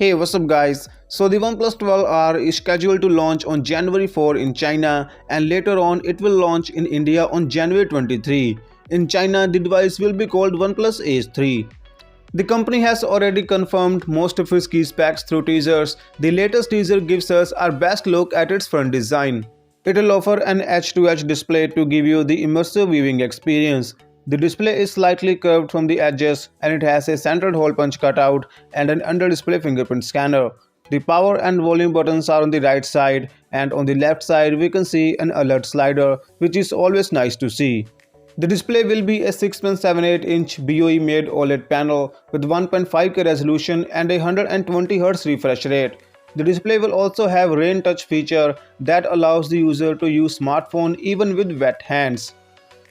Hey, what's up guys? So the OnePlus 12R is scheduled to launch on January 4 in China and later on it will launch in India on January 23. In China, the device will be called OnePlus Ace 3. The company has already confirmed most of its key specs through teasers. The latest teaser gives us our best look at its front design. It'll offer an edge-to-edge display to give you the immersive viewing experience. The display is slightly curved from the edges and it has a centered hole punch cutout and an under-display fingerprint scanner. The power and volume buttons are on the right side, and on the left side we can see an alert slider, which is always nice to see. The display will be a 6.78-inch BOE-made OLED panel with 1.5K resolution and a 120Hz refresh rate. The display will also have Rain Touch feature that allows the user to use smartphone even with wet hands.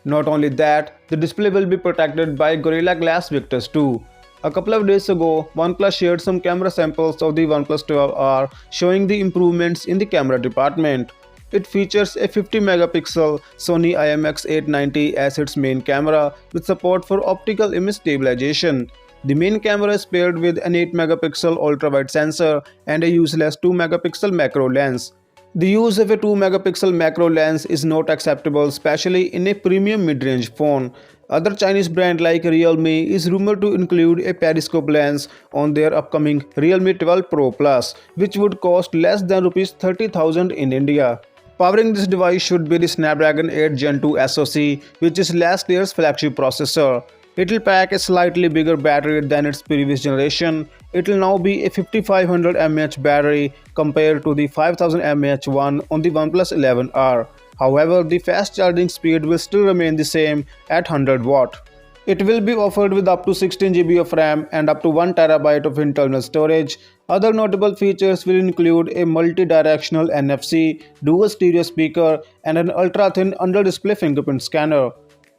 Not only that, the display will be protected by Gorilla Glass Victus 2. A couple of days ago, OnePlus shared some camera samples of the OnePlus 12R showing the improvements in the camera department. It features a 50-megapixel Sony IMX890 as its main camera with support for optical image stabilization. The main camera is paired with an 8-megapixel ultra-wide sensor and a useless 2-megapixel macro lens. The use of a 2-megapixel macro lens is not acceptable, especially in a premium mid-range phone. Other Chinese brand like Realme is rumored to include a periscope lens on their upcoming Realme 12 Pro Plus, which would cost less than Rs 30,000 in India. Powering this device should be the Snapdragon 8 Gen 2 SoC, which is last year's flagship processor. It will pack a slightly bigger battery than its previous generation. It will now be a 5500 mAh battery compared to the 5000 mAh one on the OnePlus 11R. However, the fast charging speed will still remain the same at 100 watt. It will be offered with up to 16 GB of RAM and up to 1 TB of internal storage. Other notable features will include a multi-directional NFC, dual stereo speaker, and an ultra-thin under-display fingerprint scanner.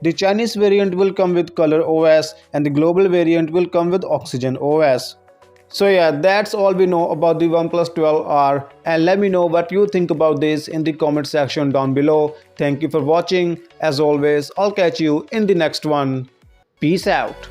The Chinese variant will come with Color OS and the global variant will come with Oxygen OS. So yeah, that's all we know about the OnePlus 12R, and let me know what you think about this in the comment section down below. Thank you for watching. As always, I'll catch you in the next one. Peace out.